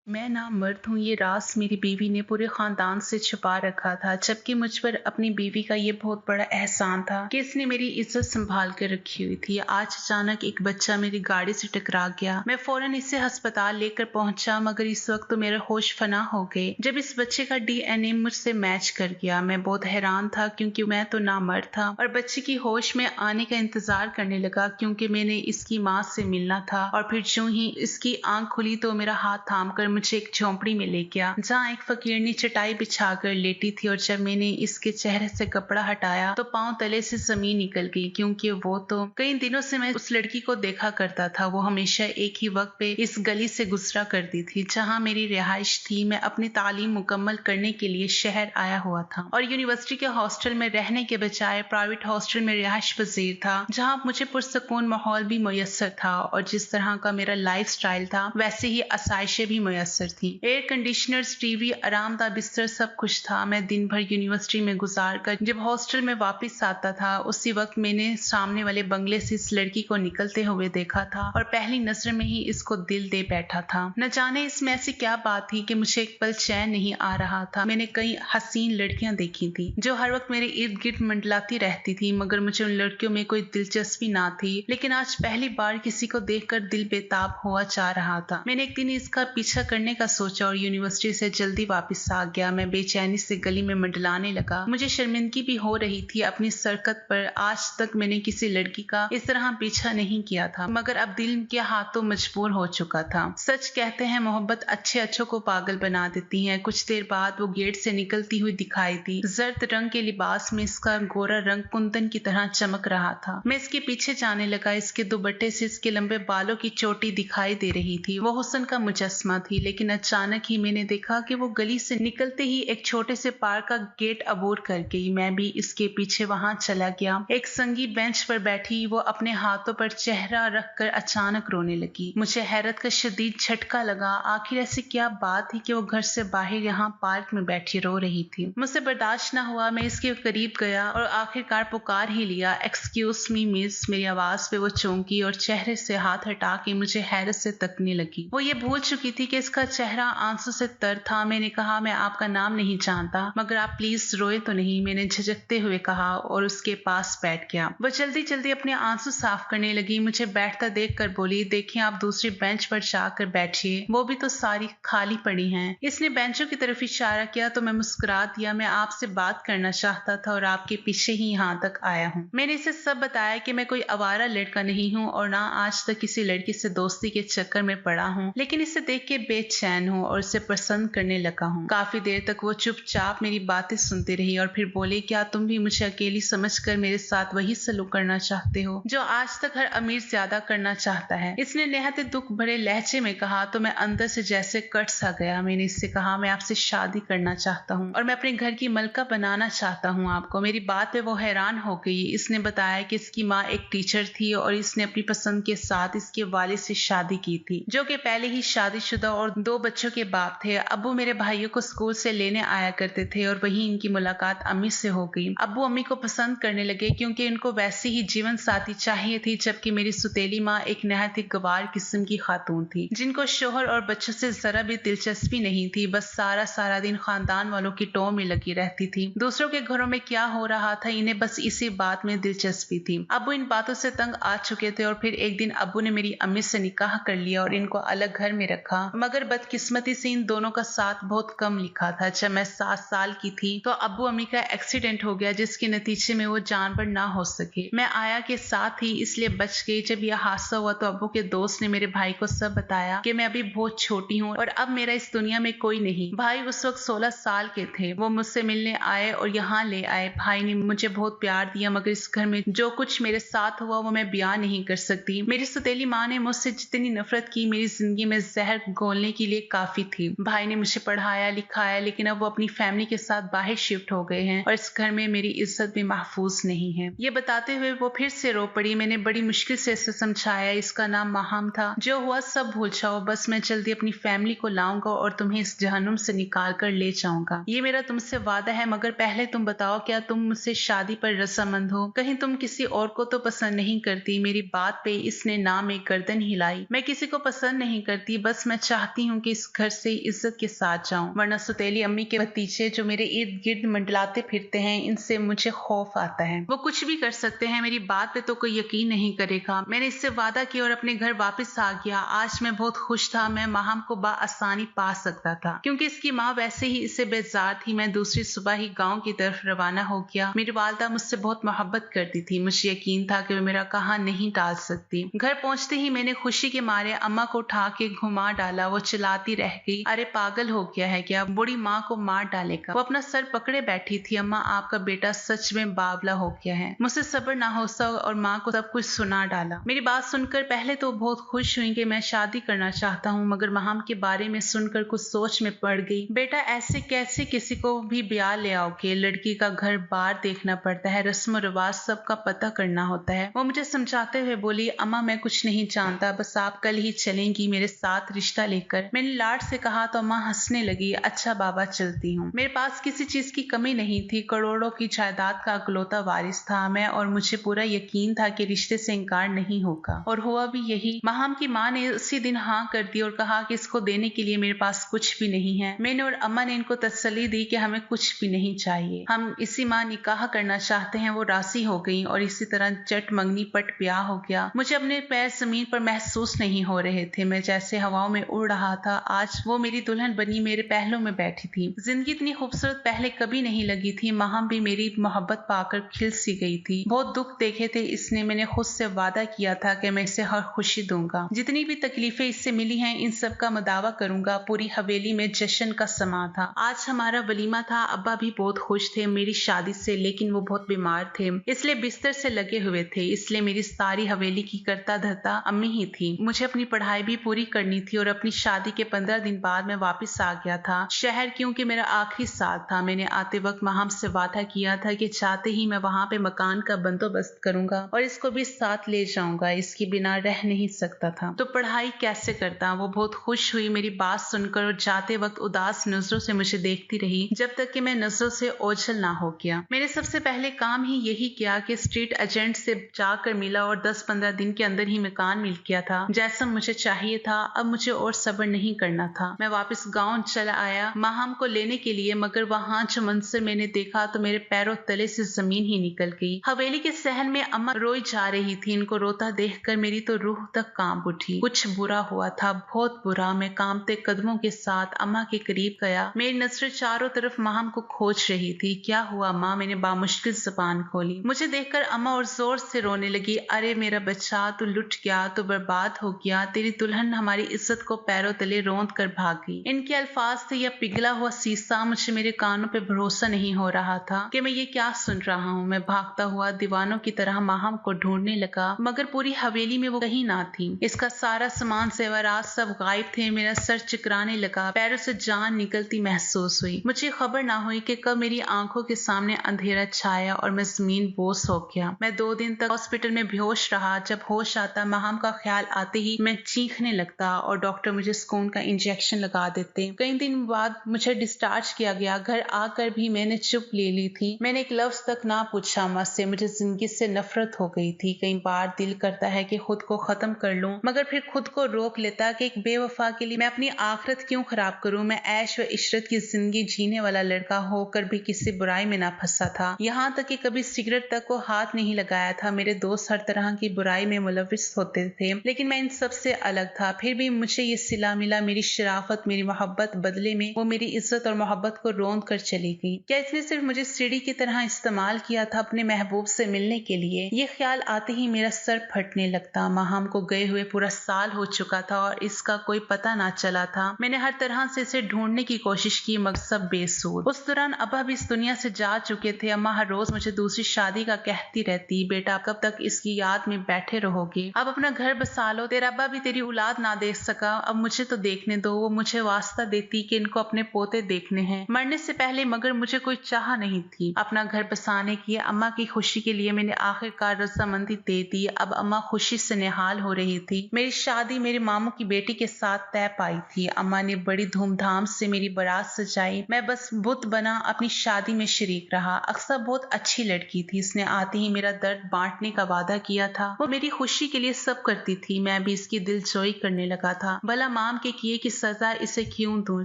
मैं ना मर्द हूँ ये राज मेरी बीवी ने पूरे खानदान से छुपा रखा था, जबकि मुझ पर अपनी बीवी का ये बहुत बड़ा एहसान था कि इसने मेरी इज्जत संभाल कर रखी हुई थी। आज अचानक एक बच्चा मेरी गाड़ी से टकरा गया। मैं फौरन इसे अस्पताल लेकर पहुंचा, मगर इस वक्त तो मेरे होश फना हो गए जब इस बच्चे का डीएनए मुझसे मैच कर गया। मैं बहुत हैरान था क्योंकि मैं तो ना मर्द था और बच्चे की होश में आने का इंतजार करने लगा, क्योंकि मैंने इसकी माँ से मिलना था। और फिर जो ही इसकी आंख खुली तो मेरा हाथ थाम कर मुझे एक झोंपड़ी में ले गया, जहाँ एक फकीरनी चटाई बिछाकर लेटी थी। और जब मैंने इसके चेहरे से कपड़ा हटाया तो पांव तले से जमीन निकल गई, क्योंकि वो तो कई दिनों से मैं उस लड़की को देखा करता था। वो हमेशा एक ही वक्त पे इस गली से गुजरा करती थी जहाँ मेरी रिहाइश थी। मैं अपनी तालीम मुकम्मल करने के लिए शहर आया हुआ था और यूनिवर्सिटी के हॉस्टल में रहने के बजाय प्राइवेट हॉस्टल में रिहाइश पजीर था, जहाँ मुझे पुरसकून माहौल भी मुयस्सर था और जिस तरह का मेरा लाइफ स्टाइल था वैसे ही आसाइशें भी मुयस्सर थी। एयर कंडीशनर्स, टीवी, आरामदायक बिस्तर, सब कुछ था। मैं दिन भर यूनिवर्सिटी में गुजार कर जब हॉस्टल में वापस आता था, उसी वक्त मैंने सामने वाले बंगले से इस लड़की को निकलते हुए देखा था और पहली नजर में ही इसको दिल दे बैठा था। न जाने इसमें ऐसी क्या बात थी कि मुझे एक पल चैन नहीं आ रहा था। मैंने कई हसीन लड़कियां देखी थी जो हर वक्त मेरे इर्द गिर्द मंडलाती रहती थी, मगर मुझे उन लड़कियों में कोई दिलचस्पी ना थी। लेकिन आज पहली बार किसी को देखकर दिल बेताब हुआ जा रहा था। मैंने एक दिन इसका पीछा करने का सोचा और यूनिवर्सिटी से जल्दी वापस आ गया। मैं बेचैनी से गली में मंडलाने लगा। मुझे शर्मिंदगी भी हो रही थी अपनी सरकत पर। आज तक मैंने किसी लड़की का इस तरह पीछा नहीं किया था, मगर अब दिल के हाथों मजबूर हो चुका था। सच कहते हैं मोहब्बत अच्छे अच्छों को पागल बना देती है। कुछ देर बाद वो गेट से निकलती हुई दिखाई दी। जर्द रंग के लिबास में इसका गोरा रंग कुंदन की तरह चमक रहा था। मैं इसके पीछे जाने लगा। इसके दुपट्टे से इसके लंबे बालों की चोटी दिखाई दे रही थी। वो हुस्न का मुजस्मा थी। लेकिन अचानक ही मैंने देखा कि वो गली से निकलते ही एक छोटे से पार्क का गेट अबूर कर गई। मैं भी इसके पीछे वहां चला गया। एक संगी बेंच पर बैठी वो अपने हाथों पर चेहरा रखकर अचानक रोने लगी। मुझे हैरत का शदीद झटका लगा। आखिर ऐसी क्या बात थी कि वो घर से बाहर यहाँ पार्क में बैठी रो रही थी। मुझसे बर्दाश्त न हुआ। मैं इसके करीब गया और आखिरकार पुकार ही लिया, एक्सक्यूज मी मिस। मेरी आवाज पे वो चौंकी और चेहरे से हाथ हटा के मुझे हैरत से तकने लगी। वो ये भूल चुकी थी कि इसका चेहरा आंसू से तर था। मैंने कहा, मैं आपका नाम नहीं जानता, मगर आप प्लीज रोए तो नहीं, मैंने झिझकते हुए कहा और उसके पास बैठ गया। वो जल्दी जल्दी अपने आंसू साफ करने लगी। मुझे बैठता देख कर बोली, देखिए आप दूसरी बेंच पर जाकर बैठिए, वो भी तो सारी खाली पड़ी हैं। इसने बेंचों की तरफ इशारा किया तो मैं मुस्कुरा दिया। मैं आपसे बात करना चाहता था और आपके पीछे ही यहाँ तक आया हूँ। मैंने इसे सब बताया कि मैं कोई आवारा लड़का नहीं हूँ और ना आज तक किसी लड़की से दोस्ती के चक्कर में पड़ा हूँ, लेकिन इसे देख के बेचैन हूँ और इसे पसंद करने लगा हूँ। काफी देर तक वो चुपचाप मेरी बातें सुनती रही और फिर बोले, क्या तुम भी मुझे अकेली समझकर मेरे साथ वही सलूक करना चाहते हो जो आज तक हर अमीर ज्यादा करना चाहता है? इसने निहायत दुख भरे लहजे में कहा तो मैं अंदर से जैसे कट सा गया। मैंने इससे कहा, मैं आपसे शादी करना चाहता हूँ और मैं अपने घर की मलका बनाना चाहता हूँ आपको। मेरी बात पे वो हैरान हो गई। इसने बताया कि इसकी माँ एक टीचर थी और इसने अपनी पसंद के साथ इसके वालिद से शादी की थी, जो कि पहले ही शादीशुदा और 2 बच्चों के बाप थे। अब्बू मेरे भाइयों को स्कूल से लेने आया करते थे और वहीं इनकी मुलाकात अम्मी से हो गई। अब्बू अम्मी को पसंद करने लगे क्योंकि इनको वैसी ही जीवन साथी चाहिए थी, जबकि मेरी सुतेली माँ एक नहायत ही गवार किस्म की खातून थी, जिनको शोहर और बच्चों से जरा भी दिलचस्पी नहीं थी। बस सारा दिन खानदान वालों की टोह में लगी रहती थी। दूसरों के घरों में क्या हो रहा था इन्हें बस इसी बात में दिलचस्पी थी। अब्बू इन बातों से तंग आ चुके थे और फिर एक दिन अब्बू ने मेरी अम्मी से निकाह कर लिया और इनको अलग घर में रखा। मगर बदकिस्मती से इन दोनों का साथ बहुत कम लिखा था। जब मैं 7 साल की थी तो अब्बू अम्मी का एक्सीडेंट हो गया, जिसके नतीजे में वो जानवर ना हो सके। मैं आया के साथ ही इसलिए बच गई। जब यह हादसा हुआ तो अब्बू के दोस्त ने मेरे भाई को सब बताया कि मैं अभी बहुत छोटी हूँ और अब मेरा इस दुनिया में कोई नहीं। भाई उस वक्त 16 साल के थे। वो मुझसे मिलने आए और यहाँ ले आए। भाई ने मुझे बहुत प्यार दिया, मगर इस घर में जो कुछ मेरे साथ हुआ वो मैं बयान नहीं कर सकती। मेरी सौतेली माँ ने मुझसे जितनी नफरत की मेरी जिंदगी में जहर घोलने के लिए काफी थी। भाई ने मुझे पढ़ाया लिखाया, लेकिन अब वो अपनी फैमिली के साथ बाहर शिफ्ट हो गए हैं और इस घर में मेरी इज्जत भी महफूज नहीं है। ये बताते हुए वो फिर से रो पड़ी। मैंने बड़ी मुश्किल से इसे समझाया, इसका नाम माहम था। जो हुआ सब भूल जाओ, बस मैं जल्दी अपनी फैमिली को लाऊंगा और तुम्हें इस जहन्नुम से निकाल कर ले जाऊंगा। ये मेरा तुमसे वादा है। मगर पहले तुम बताओ, क्या तुम मुझसे शादी पर रजामंद हो? कहीं तुम किसी और को तो पसंद नहीं करती? मेरी बात पे इसने ना में गर्दन हिलाई। मैं किसी को पसंद नहीं करती, बस मैं चाहती चाहती हूँ कि इस घर से इज्जत के साथ जाऊं, वरना सुतेली अम्मी के भतीजे जो मेरे इर्द गिर्द मंडलाते फिरते हैं, इनसे मुझे खौफ आता है। वो कुछ भी कर सकते हैं, मेरी बात पे तो कोई यकीन नहीं करेगा। मैंने इससे वादा किया और अपने घर वापस आ गया। आज मैं बहुत खुश था, मैं माहम को आसानी पा सकता था क्योंकि इसकी माँ वैसे ही इससे बेजार थी। मैं दूसरी सुबह ही गांव की तरफ रवाना हो गया। मेरी वालदा मुझसे बहुत मोहब्बत करती थी, मुझे यकीन था कि वो मेरा कहा नहीं टाल सकती। घर पहुंचते ही मैंने खुशी के मारे अम्मा को उठा के घुमा डाला। वो चिल्लाती रह गई, अरे पागल हो गया है क्या, बूढ़ी माँ को मार डालेगा। वो अपना सर पकड़े बैठी थी। अम्मा, आपका बेटा सच में बावला हो गया है। मुझसे सब्र ना हो सका और माँ को सब कुछ सुना डाला। मेरी बात सुनकर पहले तो बहुत खुश हुई कि मैं शादी करना चाहता हूँ, मगर माहम के बारे में सुनकर कुछ सोच में पड़ गई। बेटा, ऐसे कैसे किसी को भी ब्याह ले आओगे? लड़की का घर बार देखना पड़ता है, रस्म रिवाज सबका पता करना होता है। वो मुझे समझाते हुए बोली, अम्मा मैं कुछ नहीं जानता, बस आप कल ही चलेंगी मेरे साथ रिश्ता लेकर। मैंने लाड से कहा तो अम्मा हंसने लगी। अच्छा बाबा, चलती हूँ। मेरे पास किसी चीज की कमी नहीं थी, करोड़ों की जायदाद का अकलौता वारिस था मैं, और मुझे पूरा यकीन था कि रिश्ते से इनकार नहीं होगा, और हुआ भी यही। माहम की माँ ने उसी दिन हाँ कर दी और कहा कि इसको देने के लिए मेरे पास कुछ भी नहीं है। मैंने और अम्मा ने इनको तसल्ली दी कि हमें कुछ भी नहीं चाहिए, हम इसी माँ निकाह करना चाहते हैं। वो राजी हो गई और इसी तरह चट मंगनी पट ब्याह हो गया। मुझे अपने पैर जमीन पर महसूस नहीं हो रहे थे, मैं जैसे हवाओं में उड़ रहा था। आज वो मेरी दुल्हन बनी मेरे पहलों में बैठी थी। जिंदगी इतनी खूबसूरत पहले कभी नहीं लगी थी। माहम भी मेरी मोहब्बत पाकर खिल सी गई थी। बहुत दुख देखे थे इसने, मैंने खुद से वादा किया था कि मैं इसे हर खुशी दूंगा। जितनी भी तकलीफें इससे मिली हैं, इन सब का मदावा करूंगा। पूरी हवेली में जश्न का समा था। आज हमारा वलीमा था। अब्बा भी बहुत खुश थे मेरी शादी से, लेकिन वो बहुत बीमार थे, इसलिए बिस्तर से लगे हुए थे। इसलिए मेरी सारी हवेली की करता धरता अम्मी ही थी। मुझे अपनी पढ़ाई भी पूरी करनी थी और अपनी शादी के 15 दिन बाद मैं वापस आ गया था शहर, क्योंकि मेरा आखिरी साल था। मैंने आते वक्त माहम से वादा किया था कि चाहते ही मैं वहां पे मकान का बंदोबस्त करूंगा और इसको भी साथ ले जाऊंगा, इसके बिना रह नहीं सकता था। तो पढ़ाई कैसे करता। वो बहुत खुश हुई मेरी बात सुनकर और जाते वक्त उदास नजरों से मुझे देखती रही, जब तक कि मैं नजरों से ओझल ना हो गया। मैंने सबसे पहले काम ही यही किया कि स्ट्रीट एजेंट से जाकर मिला और 10-15 दिन के अंदर ही मकान मिल गया था, जैसा मुझे चाहिए था। अब मुझे और सब्र नहीं करना था। मैं वापस गांव चला आया माहम को लेने के लिए, मगर वहां जो मंजर मैंने देखा तो मेरे पैरों तले से जमीन ही निकल गई। हवेली के सहन में अम्मा रोई जा रही थी। इनको रोता देखकर मेरी तो रूह तक कांप उठी। कुछ बुरा हुआ था, बहुत बुरा। मैं कांपते कदमों के साथ अम्मा के करीब गया। मेरी नजरें चारों तरफ माहम को खोज रही थी। क्या हुआ माँ? मैंने बामुश्किल जुबान खोली। मुझे देखकर अम्मा और जोर से रोने लगी। अरे मेरा बच्चा, तू लुट गया, तू बर्बाद हो गया। तेरी दुल्हन हमारी इज्जत को पैरों तले रौंद कर भाग गई। इनके अल्फाज थे या पिघला हुआ शीशा। मुझे मेरे कानों पे भरोसा नहीं हो रहा था कि मैं ये क्या सुन रहा हूँ। मैं भागता हुआ दीवानों की तरह माहम को ढूंढने लगा, मगर पूरी हवेली में वो कहीं ना थी। इसका सारा सामान सेवरात सब गायब थे। मेरा सर चकराने लगा, पैरों से जान निकलती महसूस हुई। मुझे खबर ना हुई कि कब मेरी आंखों के सामने अंधेरा छाया और मैं जमीन बोस हो गया। मैं 2 दिन तक हॉस्पिटल में बेहोश रहा। जब होश आता, माहम का ख्याल आते ही मैं चीखने लगता और डॉक्टर मुझे सुकून का इंजेक्शन लगा देते। कई दिन बाद मुझे डिस्चार्ज किया गया। घर आकर भी मैंने चुप ले ली थी। मैंने एक लफ्ज तक ना पूछा अम्मा से। मुझे जिंदगी से नफरत हो गई थी। कई बार दिल करता है कि खुद को खत्म कर लूं, मगर फिर खुद को रोक लेता कि एक बेवफा के लिए मैं अपनी आखिरत क्यों खराब करूं। मैं ऐश व इशरत की जिंदगी जीने वाला लड़का होकर भी किसी बुराई में ना फंसा था। यहाँ तक कि कभी सिगरेट तक को हाथ नहीं लगाया था। मेरे दोस्त हर तरह की बुराई में मुलविस होते थे, लेकिन मैं इन सब से अलग था। फिर भी मुझे ये सिला मिला। मेरी शराफत, मेरी मोहब्बत, बदले में वो मेरी इज्जत और मोहब्बत को रौंद कर चली गई। क्या इसने सिर्फ मुझे सीढ़ी की तरह इस्तेमाल किया था अपने महबूब से मिलने के लिए? ये ख्याल आते ही मेरा सर फटने लगता। माहम को गए हुए पूरा साल हो चुका था और इसका कोई पता ना चला था। मैंने हर तरह से इसे ढूंढने की कोशिश की, मगर सब बेसूर। उस दौरान अब्बा भी इस दुनिया से जा चुके थे। अम्मा हर रोज मुझे दूसरी शादी का कहती रहती, बेटा कब तक इसकी याद में बैठे रहोगे, अब अपना घर बसा लो। तेरा अब्बा भी तेरी औलाद ना देख सका, अब मुझे तो देखने दो। वो मुझे वास्ता देती कि इनको अपने पोते देखने हैं मरने से पहले, मगर मुझे कोई चाह नहीं थी अपना घर बसाने की। अम्मा की खुशी के लिए मैंने आखिरकार रजामंदी दे दी। अब अम्मा खुशी से निहाल हो रही थी। मेरी शादी मेरे मामू की बेटी के साथ तय पाई थी। अम्मा ने बड़ी धूमधाम से मेरी बारात सजाई। मैं बस बुत बना अपनी शादी में शरीक रहा। अक्सर बहुत अच्छी लड़की थी। इसने आते ही मेरा दर्द बांटने का वादा किया था। वो मेरी खुशी के लिए सब करती थी। मैं भी इसकी दिलजोई करने लगा था। भला माँ काम के किए की सजा इसे क्यों दूं।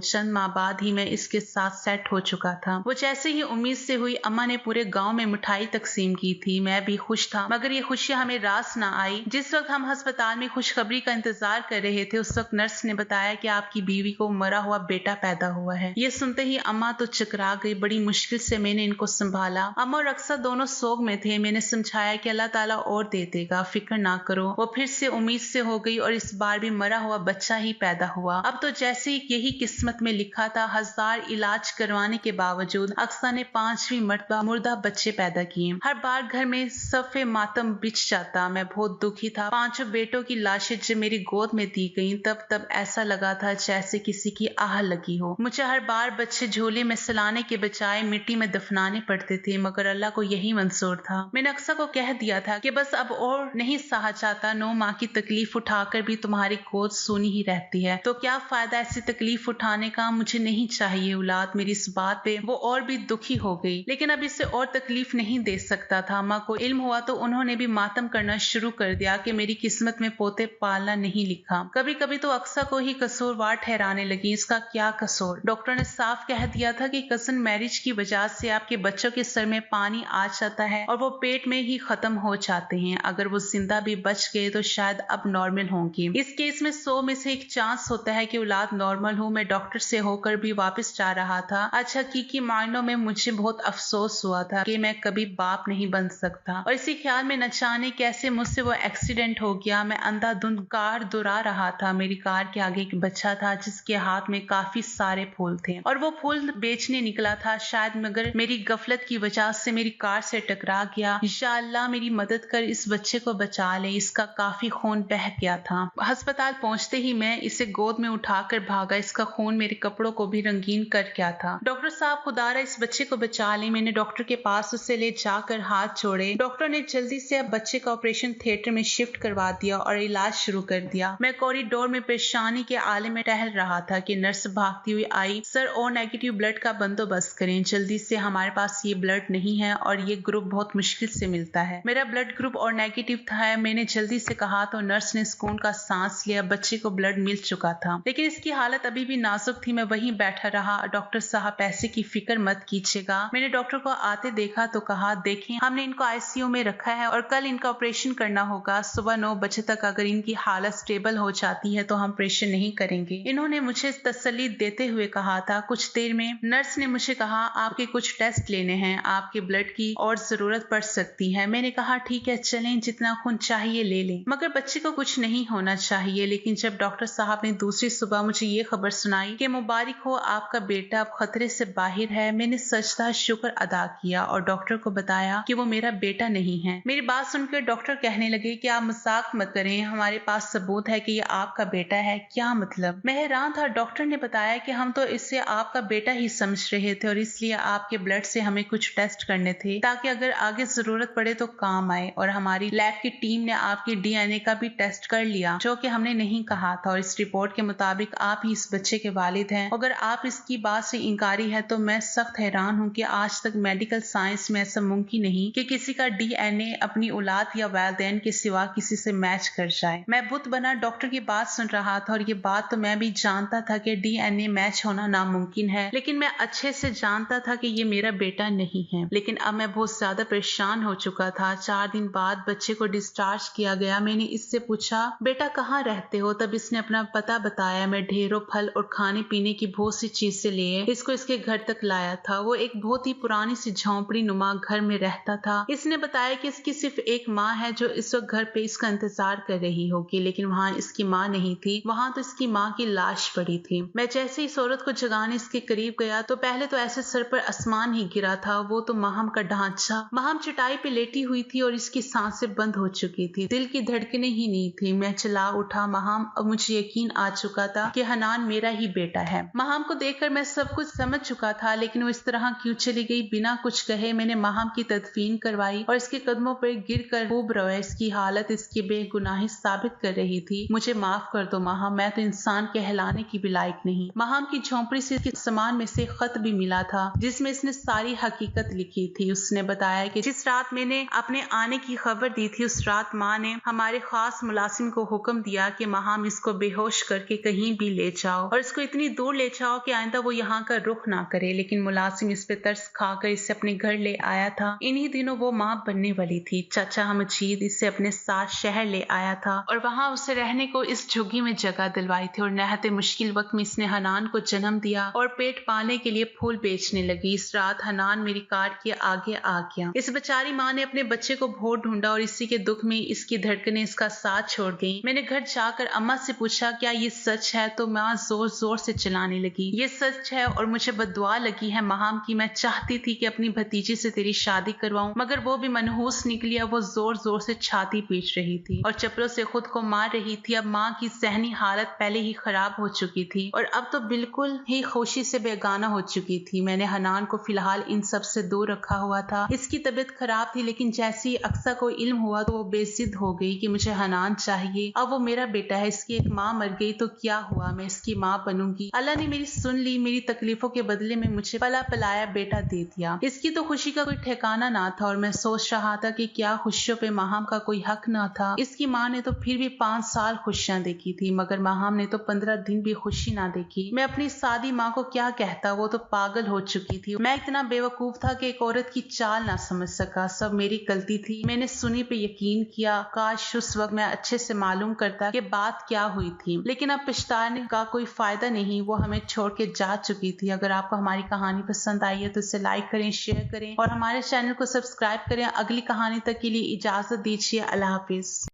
चंद माह बाद ही मैं इसके साथ सेट हो चुका था। वो जैसे ही उम्मीद से हुई, अम्मा ने पूरे गांव में मिठाई तकसीम की थी। मैं भी खुश था, मगर ये खुशियां हमें रास ना आई। जिस वक्त हम अस्पताल में खुशखबरी का इंतजार कर रहे थे, उस वक्त नर्स ने बताया कि आपकी बीवी को मरा हुआ बेटा पैदा हुआ है। ये सुनते ही अम्मा तो चकरा गई। बड़ी मुश्किल से मैंने इनको संभाला। अम्मा और अक्सर दोनों सोग में थे। मैंने समझाया कि अल्लाह ताला और दे देगा, फिक्र ना करो। वो फिर से उम्मीद से हो गई और इस बार भी मरा हुआ बच्चा ही पैदा हुआ। अब तो जैसे यही किस्मत में लिखा था। 1000 इलाज करवाने के बावजूद अक्सा ने 5वीं मर्तबा मुर्दा बच्चे पैदा किए। हर बार घर में सफ़े मातम बिछ जाता। मैं बहुत दुखी था। 5 बेटों की लाशें जब मेरी गोद में दी गईं, तब ऐसा लगा था जैसे किसी की आह लगी हो। मुझे हर बार बच्चे झोले में सलाने के बजाय मिट्टी में दफनाने पड़ते थे, मगर अल्लाह को यही मंजूर था। मैंने अक्सा को कह दिया था कि बस अब और नहीं सहा जाता। 9 माह की तकलीफ उठाकर भी तुम्हारी गोद सूनी ही रहती है, तो क्या फायदा ऐसी तकलीफ उठाने का। मुझे नहीं चाहिए औलाद। मेरी इस बात पे वो और भी दुखी हो गई, लेकिन अब इससे और तकलीफ नहीं दे सकता था। अम्मा को इल्म हुआ तो उन्होंने भी मातम करना शुरू कर दिया कि मेरी किस्मत में पोते पालना नहीं लिखा। कभी कभी तो अक्सा को ही कसूरवार ठहराने लगी। इसका क्या कसूर। डॉक्टर ने साफ कह दिया था कि कजन मैरिज की वजह से आपके बच्चों के सर में पानी आ जाता है और वो पेट में ही खत्म हो जाते हैं। अगर वो जिंदा भी बच गए तो शायद अब नॉर्मल होंगे। इस केस में 100 में से 1 चांस होता है कि औलाद नॉर्मल हो। मैं डॉक्टर से होकर भी वापस जा रहा था। अच्छा, हकीकी मायनों में मुझे बहुत अफसोस हुआ था कि मैं कभी बाप नहीं बन सकता, और इसी ख्याल में न जाने कैसे मुझसे वो एक्सीडेंट हो गया। मैं अंधाधुंध कार दुरा रहा था। मेरी कार के आगे एक बच्चा था जिसके हाथ में काफी सारे फूल थे और वो फूल बेचने निकला था शायद, मगर मेरी गफलत की वजह से मेरी कार से टकरा गया। या अल्लाह मेरी मदद कर, इस बच्चे को बचा ले। इसका काफी खून बह गया था। अस्पताल पहुंचते ही मैं इसे गोद में उठाकर भागा। इसका खून मेरे कपड़ों को भी रंगीन कर गया था। डॉक्टर साहब, खुदारा इस बच्चे को बचा ले। मैंने डॉक्टर के पास उसे ले जाकर हाथ जोड़े। डॉक्टर ने जल्दी से अब बच्चे का ऑपरेशन थिएटर में शिफ्ट करवा दिया और इलाज शुरू कर दिया। मैं कॉरिडोर में परेशानी के आले में टहल रहा था कि नर्स भागती हुई आई। सर, ओ नेगेटिव ब्लड का बंदोबस्त करें जल्दी से, हमारे पास ये ब्लड नहीं है और ये ग्रुप बहुत मुश्किल से मिलता है। मेरा ब्लड ग्रुप और नेगेटिव था। मैंने जल्दी से कहा तो नर्स ने सुकून का सांस लिया। बच्चे को ब्लड मिल चुका था, लेकिन इसकी हालत अभी भी नाजुक थी। मैं वहीं बैठा रहा। डॉक्टर साहब, पैसे की फिक्र मत कीजिएगा। मैंने डॉक्टर को आते देखा तो कहा, देखें, हमने इनको आईसीयू में रखा है और कल इनका ऑपरेशन करना होगा। सुबह 9 बजे तक अगर इनकी हालत स्टेबल हो जाती है तो हम ऑपरेशन नहीं करेंगे। इन्होंने मुझे तसल्ली देते हुए कहा था। कुछ देर में नर्स ने मुझे कहा, आपके कुछ टेस्ट लेने हैं, आपके ब्लड की और जरूरत पड़ सकती है। मैंने कहा, ठीक है, चलें, जितना खून चाहिए ले लें, मगर बच्चे को कुछ नहीं होना चाहिए। लेकिन जब डॉक्टर साहब ने दूसरी सुबह मुझे ये खबर सुनाई कि मुबारक हो, आपका बेटा अब खतरे से बाहर है, मैंने सजदा शुक्र अदा किया और डॉक्टर को बताया कि वो मेरा बेटा नहीं है। मेरी बात सुनकर डॉक्टर कहने लगे कि आप मजाक मत करें, हमारे पास सबूत है कि ये आपका बेटा है। क्या मतलब? मैं हैरान था। डॉक्टर ने बताया कि हम तो इसे आपका बेटा ही समझ रहे थे और इसलिए आपके ब्लड से हमें कुछ टेस्ट करने थे ताकि अगर आगे जरूरत पड़े तो काम आए। और हमारी लैब की टीम ने आपके डीएनए का भी टेस्ट कर लिया, जो कि हमने नहीं कहा था, और इस रिपोर्ट के मुताबिक आप ही इस बच्चे के वालिद हैं। अगर आप इसकी बात से इंकारी है तो मैं सख्त हैरान हूँ कि आज तक मेडिकल साइंस में ऐसा मुमकिन नहीं कि किसी का डीएनए अपनी औलाद या वालिदैन के सिवा किसी से मैच कर जाए। मैं बुत बना डॉक्टर की बात सुन रहा था और ये बात तो मैं भी जानता था कि डीएनए मैच होना नामुमकिन है, लेकिन मैं अच्छे से जानता था कि ये मेरा बेटा नहीं है। लेकिन अब मैं बहुत ज्यादा परेशान हो चुका था। 4 दिन बाद बच्चे को डिस्चार्ज किया गया। मैंने इससे पूछा, बेटा कहाँ रहते हो? तब इसने अपना पता बताया। मैं ढेरों फल और खाने पीने की बहुत सी चीजें लिए इसको इसके घर तक लाया था। वो एक बहुत ही पुरानी सी झोंपड़ी नुमा घर में रहता था। इसने बताया कि इसकी सिर्फ एक माँ है जो इस वक्त घर पे इसका इंतजार कर रही होगी, लेकिन वहाँ इसकी माँ नहीं थी। वहाँ तो इसकी माँ की लाश पड़ी थी। मैं जैसे ही इस औरत को जगाने इसके करीब गया तो पहले तो ऐसे सर पर आसमान ही गिरा था। वो तो माहम का ढांचा। माहम चटाई पे लेटी हुई थी और इसकी सांसें बंद हो चुकी थी। दिल की धड़कनें ही नहीं थी। मैं चला उठा माहम। अब मुझे यकीन आ चुका था कि हनान मेरा ही बेटा है। माहम को देखकर मैं सब कुछ समझ चुका था, लेकिन वो इस तरह क्यों चली गई बिना कुछ कहे। मैंने माहम की तदफीन करवाई और इसके कदमों पर गिर कर खूब रोया। इसकी हालत इसकी बेगुनाही साबित कर रही थी। मुझे माफ कर दो माहम, मैं तो इंसान कहलाने की भी लायक नहीं। माहम की झोंपड़ी से इसके सामान में से खत भी मिला था जिसमें इसने सारी हकीकत लिखी थी। उसने बताया कि जिस रात मैंने अपने आने की खबर दी थी उस रात माँ ने हमारे खास मुलाजिम को हुक्म दिया कि माहम इसको बेहोश बेहोश करके कहीं भी ले जाओ और इसको इतनी दूर ले जाओ कि आइंदा वो यहाँ का रुख ना करे। लेकिन मुलाजिम इस पे तरस खाकर इसे अपने घर ले आया था। इन्हीं दिनों वो माँ बनने वाली थी। चाचा मजीद इसे अपने साथ शहर ले आया था और वहाँ उसे रहने को इस झुग्गी में जगह दिलवाई थी और नहाते मुश्किल वक्त में इसने हनान को जन्म दिया और पेट पालने के लिए फूल बेचने लगी। इस रात हनान मेरी कार के आगे आ गया। इस बेचारी माँ ने अपने बच्चे को बहुत ढूंढा और इसी के दुख में इसकी धड़कनें इसका साथ छोड़ गईं। मैंने घर जाकर अम्मा से पूछा क्या ये सच है, तो माँ जोर जोर से चिल्लाने लगी, ये सच है और मुझे बद्दुआ लगी है महाम की। मैं चाहती थी कि अपनी भतीजी से तेरी शादी करवाऊं, मगर वो भी मनहूस निकली। अब वो जोर जोर से छाती पीट रही थी और चप्पलों से खुद को मार रही थी। अब माँ की सहनी हालत पहले ही खराब हो चुकी थी और अब तो बिल्कुल ही खुशी से बेगाना हो चुकी थी। मैंने हनान को फिलहाल इन सब से दूर रखा हुआ था। इसकी तबीयत खराब थी, लेकिन जैसे ही अक्सा को इल्म हुआ तो वो बेजिद हो गई कि मुझे हनान चाहिए। अब वो मेरा बेटा है, इसकी एक माँ मर गई तो क्या हुआ, मैं इसकी माँ बनूंगी। अल्लाह ने मेरी सुन ली, मेरी तकलीफों के बदले में मुझे पला पलाया बेटा दे दिया। इसकी तो खुशी का कोई ठिकाना ना था और मैं सोच रहा था कि क्या खुशियों पे माहम का कोई हक ना था। इसकी माँ ने तो फिर भी 5 साल खुशियां देखी थी, मगर माहम ने तो 15 दिन भी खुशी ना देखी। मैं अपनी सादी माँ को क्या कहता, वो तो पागल हो चुकी थी। मैं इतना बेवकूफ था कि एक औरत की चाल ना समझ सका। सब मेरी गलती थी, मैंने सुनी पे यकीन किया। काश उस वक्त मैं अच्छे से मालूम करता कि बात क्या हुई थी, लेकिन अब पछताने का कोई फायदा नहीं, वो हमें छोड़ के जा चुकी थी। अगर आपको हमारी कहानी पसंद आई है तो इसे लाइक करें, शेयर करें और हमारे चैनल को सब्सक्राइब करें। अगली कहानी तक के लिए इजाजत दीजिए। अल्लाह हाफिज।